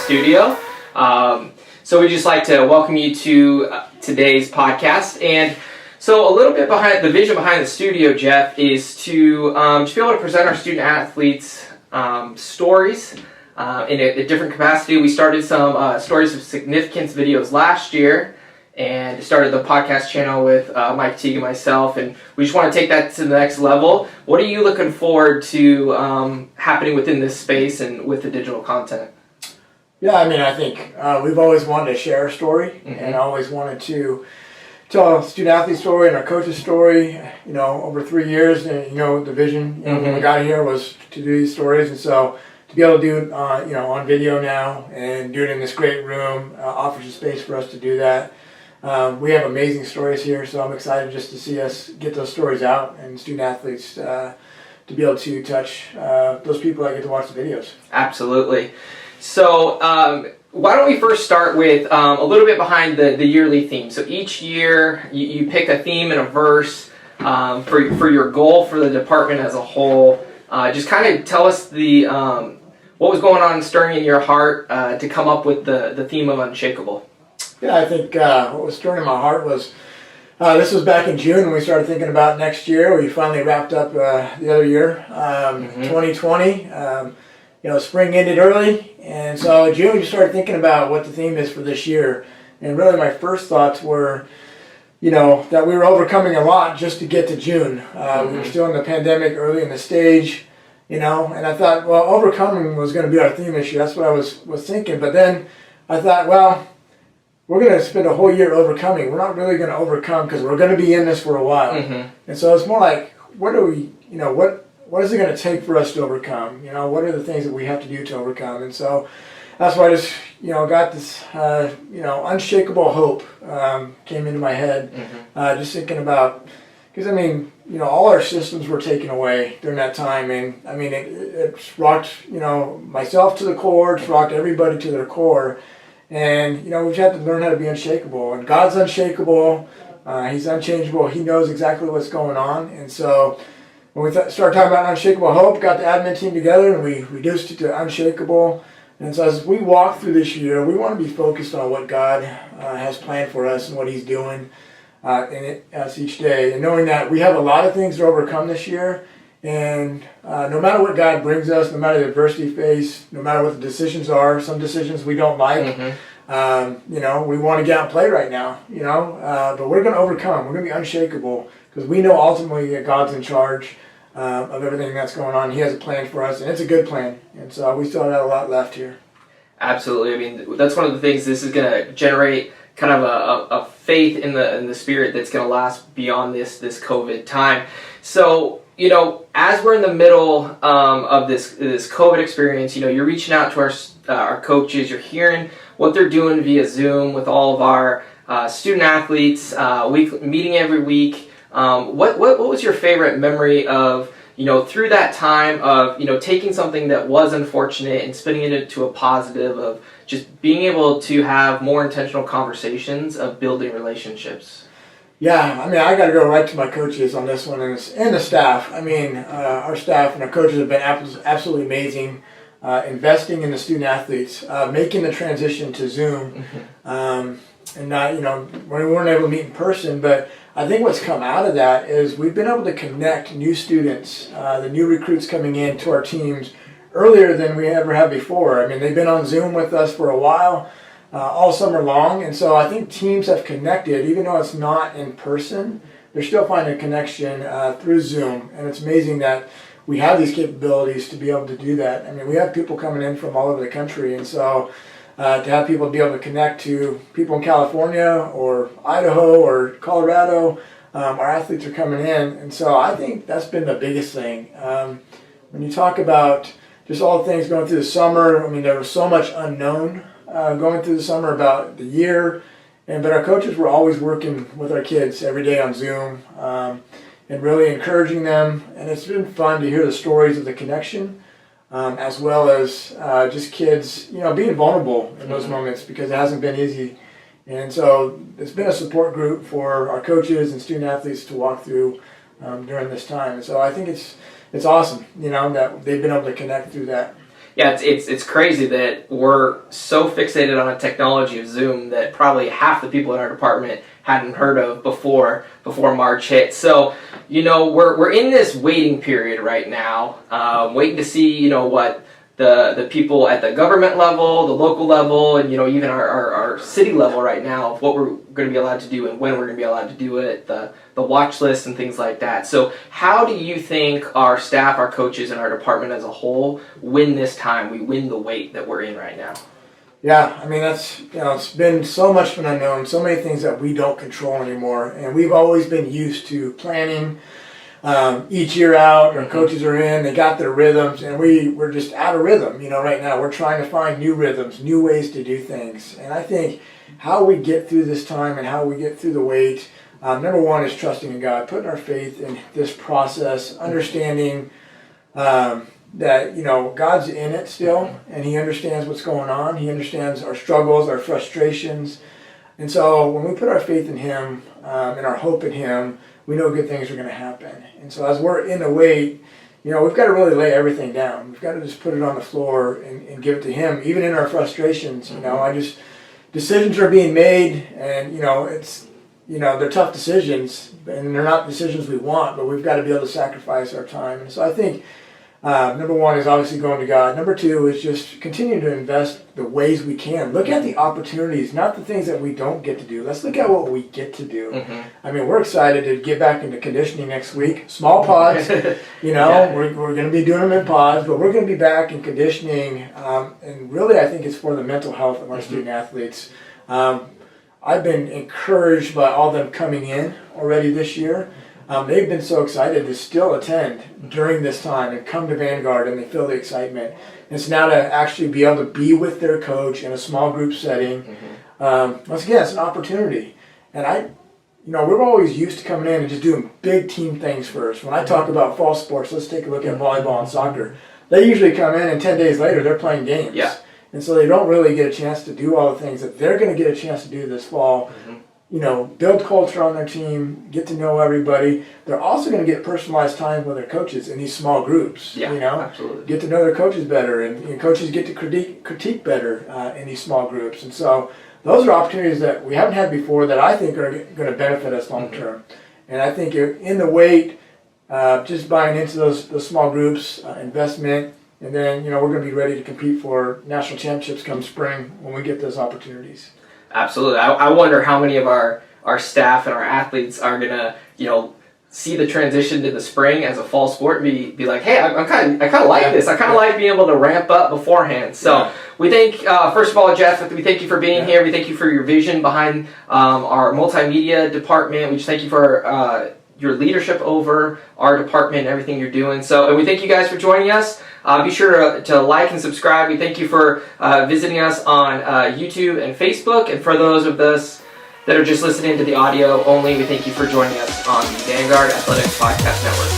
studio. So we'd just like to welcome you to today's podcast. And so a little bit behind the vision behind the studio, Jeff, is to just be able to present our student athletes stories in a different capacity. We started some stories of significance videos last year and started the podcast channel with Mike Teague and myself, and we just want to take that to the next level. What are you looking forward to happening within this space and with the digital content? Yeah, I mean, I think we've always wanted to share a story, and always wanted to tell a student-athlete story and our coach's story, over 3 years. And, the vision, when we got here was to do these stories. And so to be able to do it, on video now and do it in this great room offers a space for us to do that. We have amazing stories here, so I'm excited just to see us get those stories out and student-athletes to be able to touch those people that get to watch the videos. Absolutely. So why don't we first start with a little bit behind the yearly theme. So each year you pick a theme and a verse for your goal for the department as a whole. Just kind of tell us what was going on stirring in your heart to come up with the theme of Unshakable. Yeah, I think what was stirring in my heart was this was back in June when we started thinking about next year. We finally wrapped up the other year, 2020. Spring ended early, and so in June we started thinking about what the theme is for this year. And really my first thoughts were, that we were overcoming a lot just to get to June. We were still in the pandemic early in the stage, and I thought, well, overcoming was going to be our theme this year. That's what I was thinking. But then I thought, well, we're going to spend a whole year overcoming. We're not really going to overcome because we're going to be in this for a while. And so it's more like, what is it going to take for us to overcome? What are the things that we have to do to overcome? And so that's why I just, got this, unshakable hope came into my head. Just thinking about, because all our systems were taken away during that time. And it rocked, myself to the core, it's rocked everybody to their core. And, we've had to learn how to be unshakable. And God's unshakable. He's unchangeable. He knows exactly what's going on. And so when we started talking about unshakable hope, got the admin team together and we reduced it to unshakable. And so as we walk through this year, we want to be focused on what God has planned for us and what He's doing in us each day. And knowing that we have a lot of things to overcome this year. And no matter what God brings us, no matter the adversity we face, no matter what the decisions are, some decisions we don't like, we want to get out and play right now, but we're going to overcome. We're going to be unshakable because we know ultimately that God's in charge of everything that's going on. He has a plan for us, and it's a good plan. And so we still have a lot left here. Absolutely. That's one of the things. This is going to generate kind of a faith in the spirit that's going to last beyond this COVID time. So, as we're in the middle of this COVID experience, you're reaching out to our coaches. You're hearing what they're doing via Zoom with all of our student athletes, meeting every week. What was your favorite memory of, through that time of, taking something that was unfortunate and spinning it into a positive of just being able to have more intentional conversations of building relationships? Yeah, I got to go right to my coaches on this one and the staff. Our staff and our coaches have been absolutely amazing, investing in the student athletes, making the transition to Zoom, and not, we weren't able to meet in person, but I think what's come out of that is we've been able to connect new students, the new recruits coming in to our teams earlier than we ever have before. They've been on Zoom with us for a while. All summer long, and so I think teams have connected, even though it's not in person, they're still finding a connection through Zoom, and it's amazing that we have these capabilities to be able to do that. We have people coming in from all over the country, and so to have people be able to connect to people in California or Idaho or Colorado, our athletes are coming in, and so I think that's been the biggest thing. When you talk about just all the things going through the summer, there was so much unknown going through the summer about the year, but our coaches were always working with our kids every day on Zoom and really encouraging them, and it's been fun to hear the stories of the connection as well as just kids being vulnerable in those moments because it hasn't been easy. And so it's been a support group for our coaches and student athletes to walk through during this time. And so I think it's awesome, that they've been able to connect through that. Yeah, it's crazy that we're so fixated on a technology of Zoom that probably half the people in our department hadn't heard of before March hit. So, we're in this waiting period right now, waiting to see, what the people at the government level, the local level, and even our city level right now of what we're going to be allowed to do and when we're going to be allowed to do it, the watch list and things like that. So how do you think our staff, our coaches, and our department as a whole win this time? We win the wait that we're in right now. Yeah, I mean, that's, it's been so much of an unknown, so many things that we don't control anymore, and we've always been used to planning each year out. Our coaches are in, they got their rhythms, and we're just out of rhythm. Right now we're trying to find new rhythms, new ways to do things. And I think how we get through this time and how we get through the wait, number one is trusting in God, putting our faith in this process, understanding that God's in it still, and He understands what's going on. He understands our struggles, our frustrations. And so when we put our faith in Him and our hope in Him, we know good things are going to happen. And so as we're in the wait, we've got to really lay everything down. We've got to just put it on the floor and give it to Him, even in our frustrations. Decisions are being made, and they're tough decisions, and they're not decisions we want, but we've got to be able to sacrifice our time. And so I think number one is obviously going to God. Number two is just continuing to invest the ways we can. Look at the opportunities, not the things that we don't get to do. Let's look at what we get to do. I mean, we're excited to get back into conditioning next week. Small pods, we're going to be doing them in pods, but we're going to be back in conditioning. And really, I think it's for the mental health of our student athletes. I've been encouraged by all them coming in already this year. They've been so excited to still attend during this time and come to Vanguard, and they feel the excitement. And so now to actually be able to be with their coach in a small group setting, once again, it's an opportunity. And we're always used to coming in and just doing big team things first. When I talk about fall sports, let's take a look at volleyball and soccer. They usually come in, and 10 days later they're playing games. Yeah. And so they don't really get a chance to do all the things that they're going to get a chance to do this fall. Build culture on their team, get to know everybody. They're also going to get personalized time with their coaches in these small groups. Absolutely. Get to know their coaches better, and coaches get to critique better in these small groups. And so those are opportunities that we haven't had before that I think are going to benefit us long term. And I think in the wait, just buying into those small groups, investment, and then we're going to be ready to compete for national championships come spring when we get those opportunities. Absolutely. I wonder how many of our staff and our athletes are going to, see the transition to the spring as a fall sport and be like, hey, I kind of like this. I kind of like being able to ramp up beforehand. So we thank, first of all, Jeff, we thank you for being here. We thank you for your vision behind our multimedia department. We just thank you for your leadership over our department and everything you're doing. So, and we thank you guys for joining us. Be sure to like and subscribe. We thank you for visiting us on YouTube and Facebook. And for those of us that are just listening to the audio only, we thank you for joining us on the Vanguard Athletics Podcast Network.